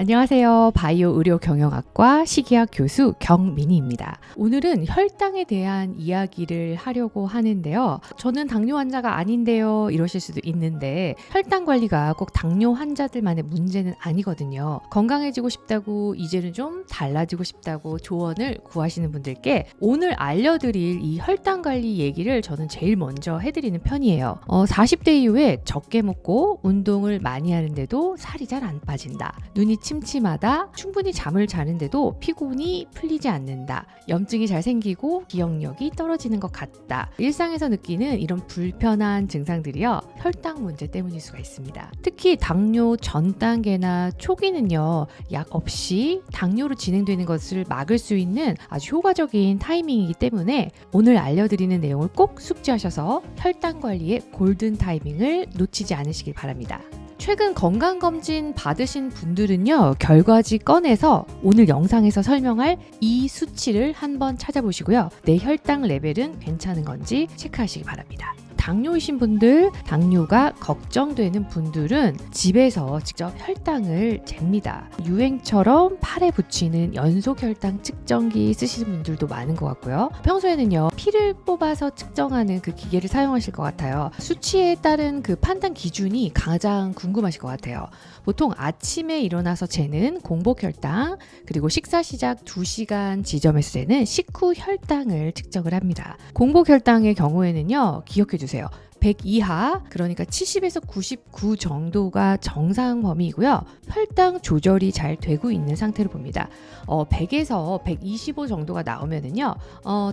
안녕하세요. 바이오 의료 경영학과 식이학 교수 경민희입니다. 오늘은 혈당에 대한 이야기를 하려고 하는데요. 저는 당뇨 환자가 아닌데요. 이러실 수도 있는데 혈당 관리가 꼭 당뇨 환자들만의 문제는 아니거든요. 건강해지고 싶다고 이제는 좀 달라지고 싶다고 조언을 구하시는 분들께 오늘 알려드릴 이 혈당 관리 얘기를 저는 제일 먼저 해드리는 편이에요. 40대 이후에 적게 먹고 운동을 많이 하는데도 살이 잘 안 빠진다. 눈이 침침하다, 충분히 잠을 자는데도 피곤이 풀리지 않는다, 염증이 잘 생기고 기억력이 떨어지는 것 같다. 일상에서 느끼는 이런 불편한 증상들이요, 혈당 문제 때문일 수가 있습니다. 특히 당뇨 전 단계나 초기는요, 약 없이 당뇨로 진행되는 것을 막을 수 있는 아주 효과적인 타이밍이기 때문에 오늘 알려드리는 내용을 꼭 숙지하셔서 혈당 관리의 골든 타이밍을 놓치지 않으시길 바랍니다. 최근 건강검진 받으신 분들은요, 결과지 꺼내서 오늘 영상에서 설명할 이 수치를 한번 찾아보시고요. 내 혈당 레벨은 괜찮은 건지 체크하시기 바랍니다. 당뇨이신 분들, 당뇨가 걱정되는 분들은 집에서 직접 혈당을 잽니다. 유행처럼 팔에 붙이는 연속 혈당 측정기 쓰시는 분들도 많은 것 같고요. 평소에는요, 피를 뽑아서 측정하는 그 기계를 사용하실 것 같아요. 수치에 따른 그 판단 기준이 가장 궁금하실 것 같아요. 보통 아침에 일어나서 재는 공복 혈당, 그리고 식사 시작 2시간 지점에서 재는 식후 혈당을 측정을 합니다. 공복 혈당의 경우에는요, 기억해 주세요. 100 이하, 그러니까 70에서 99 정도가 정상 범위이고요. 혈당 조절이 잘 되고 있는 상태로 봅니다. 100에서 125 정도가 나오면은요,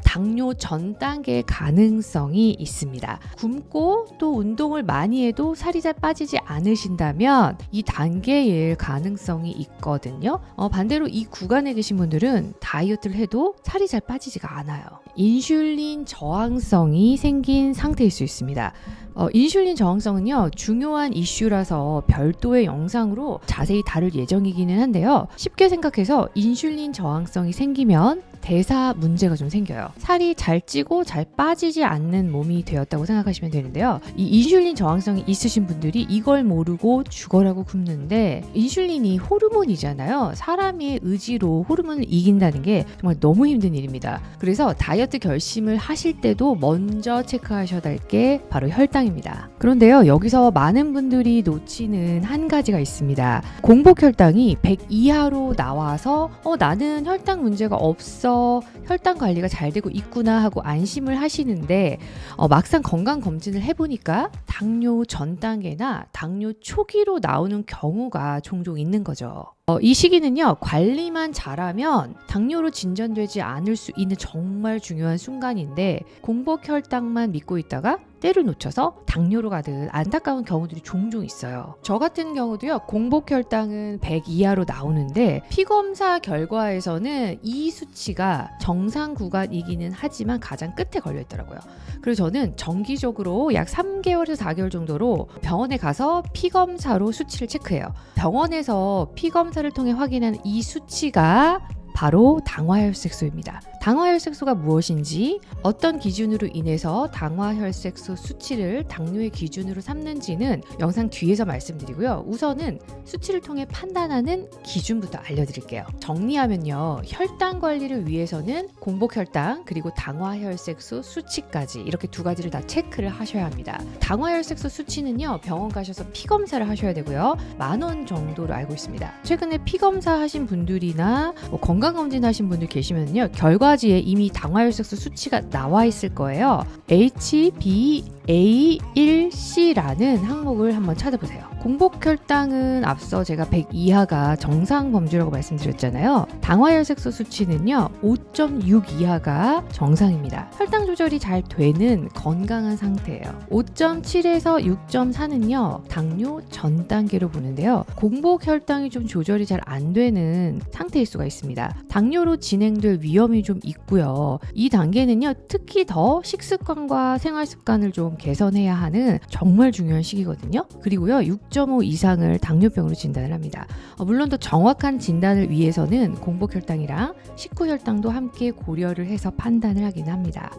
당뇨 전 단계의 가능성이 있습니다. 굶고 또 운동을 많이 해도 살이 잘 빠지지 않으신다면 이 단계일 가능성이 있거든요. 반대로 이 구간에 계신 분들은 다이어트를 해도 살이 잘 빠지지가 않아요. 인슐린 저항성이 생긴 상태일 수 있습니다. 인슐린 저항성은요, 중요한 이슈라서 별도의 영상으로 자세히 다룰 예정이기는 한데요. 쉽게 생각해서 인슐린 저항성이 생기면 대사 문제가 좀 생겨요. 살이 잘 찌고 잘 빠지지 않는 몸이 되었다고 생각하시면 되는데요. 이 인슐린 저항성이 있으신 분들이 이걸 모르고 죽어라고 굶는데, 인슐린이 호르몬이잖아요. 사람의 의지로 호르몬을 이긴다는 게 정말 너무 힘든 일입니다. 그래서 다이어트 결심을 하실 때도 먼저 체크하셔야 할 게 바로 혈당입니다. 그런데요, 여기서 많은 분들이 놓치는 한 가지가 있습니다. 공복 혈당이 100 이하로 나와서 나는 혈당 문제가 없어, 혈당 관리가 잘 되고 있구나 하고 안심을 하시는데, 막상 건강검진을 해보니까 당뇨 전 단계나 당뇨 초기로 나오는 경우가 종종 있는 거죠. 이 시기는요, 관리만 잘하면 당뇨로 진전되지 않을 수 있는 정말 중요한 순간인데, 공복 혈당만 믿고 있다가 때를 놓쳐서 당뇨로 가듯 안타까운 경우들이 종종 있어요. 저 같은 경우도요, 공복 혈당은 100 이하로 나오는데 피검사 결과에서는 이 수치가 정상 구간이기는 하지만 가장 끝에 걸려 있더라고요. 그래서 저는 정기적으로 약 3개월에서 4개월 정도로 병원에 가서 피검사로 수치를 체크해요. 병원에서 피검사를 통해 확인한 이 수치가 바로 당화혈색소입니다. 당화혈색소가 무엇인지, 어떤 기준으로 인해서 당화혈색소 수치를 당뇨의 기준으로 삼는지는 영상 뒤에서 말씀드리고요. 우선은 수치를 통해 판단하는 기준부터 알려드릴게요. 정리하면요, 혈당 관리를 위해서는 공복 혈당 그리고 당화혈색소 수치까지 이렇게 두 가지를 다 체크를 하셔야 합니다. 당화혈색소 수치는요, 병원 가셔서 피검사를 하셔야 되고요. 10,000원 정도로 알고 있습니다. 최근에 피검사 하신 분들이나 건강검진 하신 분들 계시면요, 결과지에 이미 당화혈색소 수치가 나와 있을 거예요. HbA1c라는 항목을 한번 찾아보세요. 공복 혈당은 앞서 제가 100 이하가 정상 범주라고 말씀드렸잖아요. 당화혈색소 수치는요, 5.6 이하가 정상입니다. 혈당 조절이 잘 되는 건강한 상태예요. 5.7에서 6.4는요, 당뇨 전 단계로 보는데요. 공복 혈당이 좀 조절이 잘 안 되는 상태일 수가 있습니다. 당뇨로 진행될 위험이 좀 있고요. 이 단계는요, 특히 더 식습관과 생활습관을 좀 개선해야 하는 정말 중요한 시기거든요. 그리고요, 6.5 이상을 당뇨병으로 진단을 합니다. 물론 더 정확한 진단을 위해서는 공복혈당이랑 식후혈당도 함께 고려를 해서 판단을 하긴 합니다.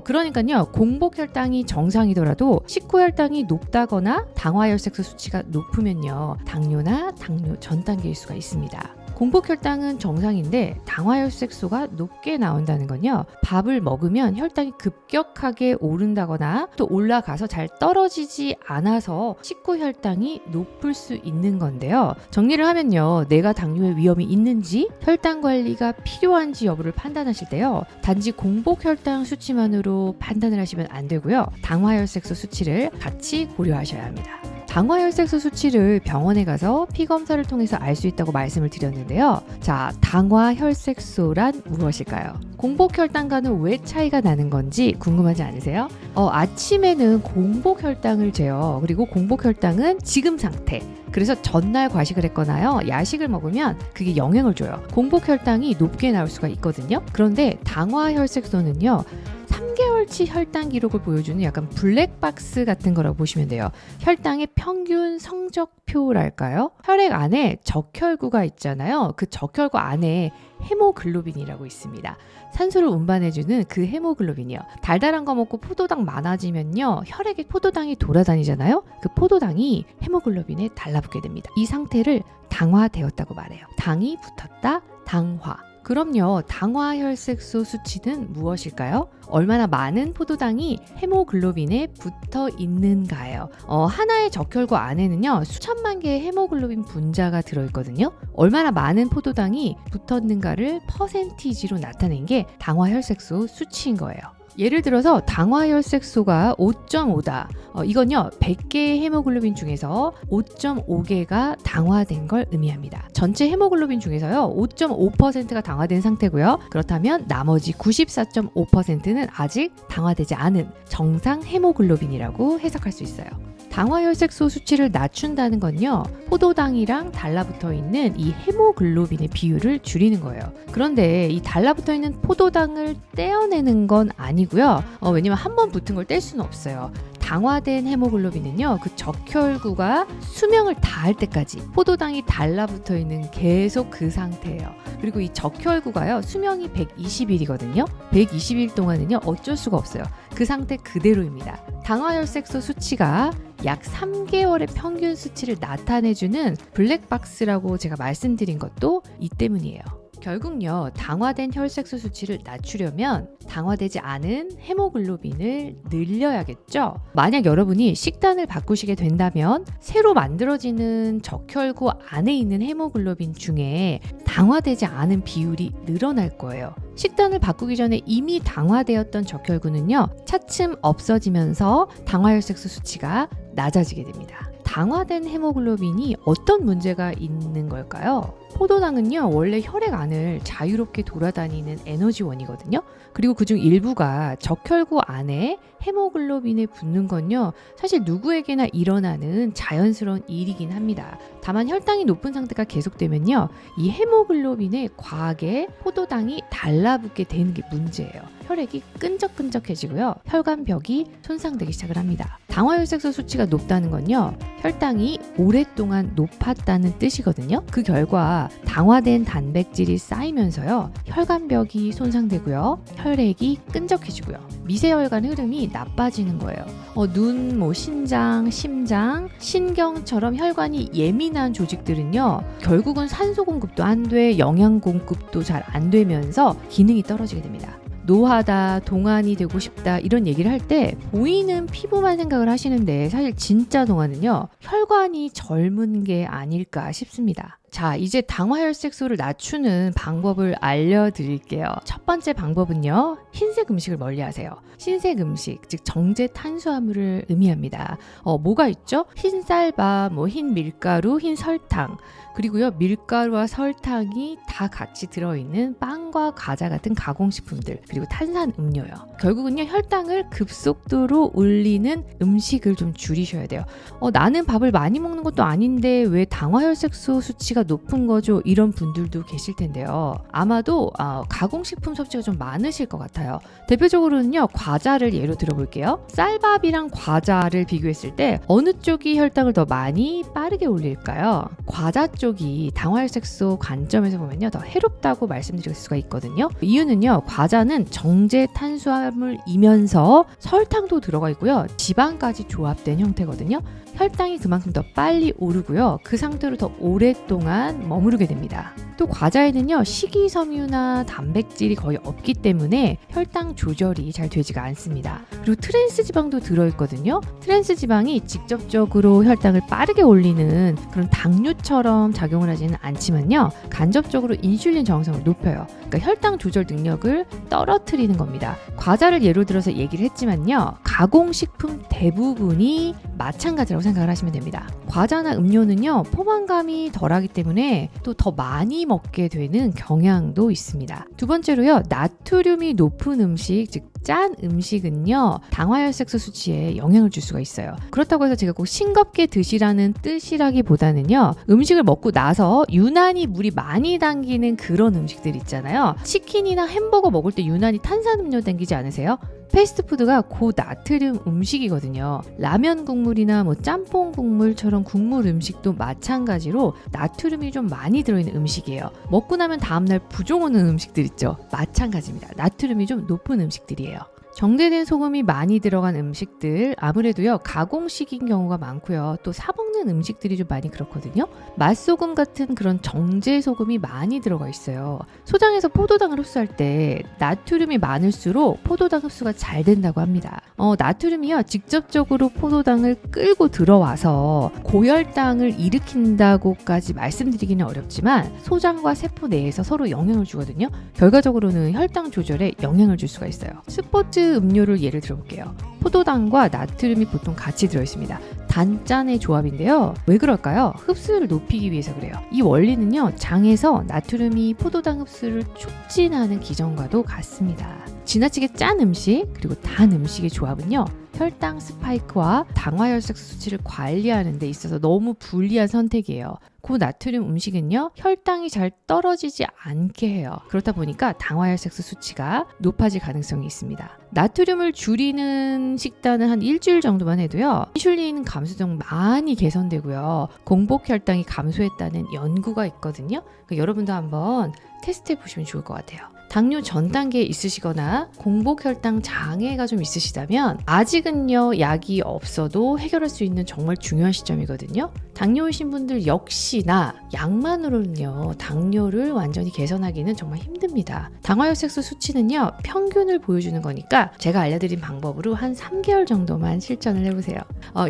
그러니까요, 공복혈당이 정상이더라도 식후혈당이 높다거나 당화혈색소 수치가 높으면요, 당뇨나 당뇨 전 단계일 수가 있습니다. 공복혈당은 정상인데 당화혈색소가 높게 나온다는 건요, 밥을 먹으면 혈당이 급격하게 오른다거나 또 올라가서 잘 떨어지지 않아서 식후혈당이 높을 수 있는 건데요. 정리를 하면요, 내가 당뇨의 위험이 있는지 혈당 관리가 필요한지 여부를 판단하실 때요, 단지 공복혈당 수치만으로 판단을 하시면 안 되고요, 당화혈색소 수치를 같이 고려하셔야 합니다. 당화혈색소 수치를 병원에 가서 피검사를 통해서 알 수 있다고 말씀을 드렸는데요. 자, 당화혈색소란 무엇일까요? 공복혈당과는 왜 차이가 나는 건지 궁금하지 않으세요? 아침에는 공복혈당을 재요. 그리고 공복혈당은 지금 상태. 그래서 전날 과식을 했거나요, 야식을 먹으면 그게 영향을 줘요. 공복혈당이 높게 나올 수가 있거든요. 그런데 당화혈색소는요, 3개월치 혈당 기록을 보여주는 약간 블랙박스 같은 거라고 보시면 돼요. 혈당의 평균 성적표랄까요? 혈액 안에 적혈구가 있잖아요. 그 적혈구 안에 헤모글로빈이라고 있습니다. 산소를 운반해주는 그 헤모글로빈이요. 달달한 거 먹고 포도당 많아지면요, 혈액에 포도당이 돌아다니잖아요. 그 포도당이 헤모글로빈에 달라붙게 됩니다. 이 상태를 당화되었다고 말해요. 당이 붙었다, 당화. 그럼요, 당화혈색소 수치는 무엇일까요? 얼마나 많은 포도당이 헤모글로빈에 붙어 있는가요? 하나의 적혈구 안에는요, 수천만 개의 헤모글로빈 분자가 들어있거든요. 얼마나 많은 포도당이 붙었는가를 퍼센티지로 나타낸 게 당화혈색소 수치인 거예요. 예를 들어서 당화혈색소가 5.5다. 이건요, 100개의 헤모글로빈 중에서 5.5개가 당화된 걸 의미합니다. 전체 헤모글로빈 중에서요, 5.5%가 당화된 상태고요. 그렇다면 나머지 94.5%는 아직 당화되지 않은 정상 헤모글로빈이라고 해석할 수 있어요. 당화혈색소 수치를 낮춘다는 건요, 포도당이랑 달라붙어 있는 이 헤모글로빈의 비율을 줄이는 거예요. 그런데 이 달라붙어 있는 포도당을 떼어내는 건 아니고요. 왜냐면 한 번 붙은 걸 뗄 수는 없어요. 당화된 헤모글로빈은요, 그 적혈구가 수명을 다할 때까지 포도당이 달라붙어 있는 계속 그 상태예요. 그리고 이 적혈구가요, 수명이 120일이거든요. 120일 동안은요, 어쩔 수가 없어요. 그 상태 그대로입니다. 당화혈색소 수치가 약 3개월의 평균 수치를 나타내주는 블랙박스라고 제가 말씀드린 것도 이 때문이에요. 결국요, 당화된 혈색소 수치를 낮추려면 당화되지 않은 헤모글로빈을 늘려야겠죠. 만약 여러분이 식단을 바꾸시게 된다면 새로 만들어지는 적혈구 안에 있는 헤모글로빈 중에 당화되지 않은 비율이 늘어날 거예요. 식단을 바꾸기 전에 이미 당화되었던 적혈구는요, 차츰 없어지면서 당화혈색소 수치가 낮아지게 됩니다. 당화된 헤모글로빈이 어떤 문제가 있는 걸까요? 포도당은요, 원래 혈액 안을 자유롭게 돌아다니는 에너지원이거든요. 그리고 그중 일부가 적혈구 안에 헤모글로빈에 붙는 건요, 사실 누구에게나 일어나는 자연스러운 일이긴 합니다. 다만 혈당이 높은 상태가 계속되면요, 이 헤모글로빈에 과하게 포도당이 달라붙게 되는 게 문제예요. 혈액이 끈적끈적해지고요, 혈관벽이 손상되기 시작을 합니다. 당화혈색소 수치가 높다는 건요, 혈당이 오랫동안 높았다는 뜻이거든요. 그 결과 당화된 단백질이 쌓이면서요, 혈관벽이 손상되고요, 혈액이 끈적해지고요, 미세혈관 흐름이 나빠지는 거예요. 눈, 신장, 심장, 신경처럼 혈관이 예민한 조직들은요, 결국은 산소 공급도 안 돼, 영양 공급도 잘 안 되면서 기능이 떨어지게 됩니다. 노하다, 동안이 되고 싶다, 이런 얘기를 할 때 보이는 피부만 생각을 하시는데, 사실 진짜 동안은요, 혈관이 젊은 게 아닐까 싶습니다. 자, 이제 당화혈색소를 낮추는 방법을 알려드릴게요. 첫 번째 방법은요, 흰색 음식을 멀리하세요. 흰색 음식, 즉 정제 탄수화물을 의미합니다. 뭐가 있죠? 흰 쌀밥, 흰 밀가루, 흰 설탕, 그리고요, 밀가루와 설탕이 다 같이 들어있는 빵과 과자 같은 가공식품들, 그리고 탄산 음료요. 결국은요, 혈당을 급속도로 올리는 음식을 좀 줄이셔야 돼요. 나는 밥을 많이 먹는 것도 아닌데 왜 당화혈색소 수치가 단백질가 높은 거죠, 이런 분들도 계실 텐데요. 아마도 가공식품 섭취가 좀 많으실 것 같아요. 대표적으로는요, 과자를 예로 들어볼게요. 쌀밥이랑 과자를 비교했을 때 어느 쪽이 혈당을 더 많이 빠르게 올릴까요? 과자 쪽이 당화혈색소 관점에서 보면요, 더 해롭다고 말씀드릴 수가 있거든요. 이유는요, 과자는 정제 탄수화물이면서 설탕도 들어가 있고요, 지방까지 조합된 형태거든요. 혈당이 그만큼 더 빨리 오르고요, 그 상태로 더 오랫동안 머무르게 됩니다. 또 과자에는요, 식이섬유나 단백질이 거의 없기 때문에 혈당 조절이 잘 되지가 않습니다. 그리고 트랜스 지방도 들어있거든요. 트랜스 지방이 직접적으로 혈당을 빠르게 올리는 그런 당류처럼 작용을 하지는 않지만요, 간접적으로 인슐린 저항성을 높여요. 그러니까 혈당 조절 능력을 떨어뜨리는 겁니다. 과자를 예로 들어서 얘기를 했지만요, 가공식품 대부분이 마찬가지라고 생각을 하시면 됩니다. 과자나 음료는요, 포만감이 덜하기 때문에 또 더 많이 먹게 되는 경향도 있습니다. 두 번째로요, 나트륨이 높은 음식, 즉 짠 음식은요, 당화혈색소 수치에 영향을 줄 수가 있어요. 그렇다고 해서 제가 꼭 싱겁게 드시라는 뜻이라기보다는요, 음식을 먹고 나서 유난히 물이 많이 당기는 그런 음식들 있잖아요. 치킨이나 햄버거 먹을 때 유난히 탄산음료 당기지 않으세요? 패스트푸드가 고나트륨 음식이거든요. 라면 국물이나 짬뽕 국물처럼 국물 음식도 마찬가지로 나트륨이 좀 많이 들어있는 음식이에요. 먹고 나면 다음날 부종 오는 음식들 있죠. 마찬가지입니다. 나트륨이 좀 높은 음식들이에요. 정제된 소금이 많이 들어간 음식들, 아무래도요, 가공식인 경우가 많고요. 또 사먹는 음식들이 좀 많이 그렇거든요. 맛소금 같은 그런 정제 소금이 많이 들어가 있어요. 소장에서 포도당을 흡수할 때 나트륨이 많을수록 포도당 흡수가 잘 된다고 합니다. 나트륨이요, 직접적으로 포도당을 끌고 들어와서 고혈당을 일으킨다고까지 말씀드리기는 어렵지만 소장과 세포 내에서 서로 영향을 주거든요. 결과적으로는 혈당 조절에 영향을 줄 수가 있어요. 스포츠 음료를 예를 들어볼게요. 포도당과 나트륨이 보통 같이 들어있습니다. 단짠의 조합인데요. 왜 그럴까요? 흡수율을 높이기 위해서 그래요. 이 원리는요, 장에서 나트륨이 포도당 흡수를 촉진하는 기전과도 같습니다. 지나치게 짠 음식 그리고 단 음식의 조합은요, 혈당 스파이크와 당화혈색소 수치를 관리하는 데 있어서 너무 불리한 선택이에요. 고나트륨 음식은요, 혈당이 잘 떨어지지 않게 해요. 그렇다 보니까 당화혈색소 수치가 높아질 가능성이 있습니다. 나트륨을 줄이는 식단은 한 일주일 정도만 해도요, 인슐린 감소성 많이 개선되고요, 공복 혈당이 감소했다는 연구가 있거든요. 그러니까 여러분도 한번 테스트해 보시면 좋을 것 같아요. 당뇨 전 단계에 있으시거나 공복 혈당 장애가 좀 있으시다면 아직은요, 약이 없어도 해결할 수 있는 정말 중요한 시점이거든요. 당뇨이신 분들 역시나 약만으로는요, 당뇨를 완전히 개선하기는 정말 힘듭니다. 당화혈색소 수치는요, 평균을 보여주는 거니까 제가 알려드린 방법으로 한 3개월 정도만 실천을 해보세요.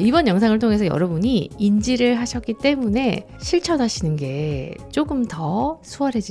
이번 영상을 통해서 여러분이 인지를 하셨기 때문에 실천하시는 게 조금 더 수월해지실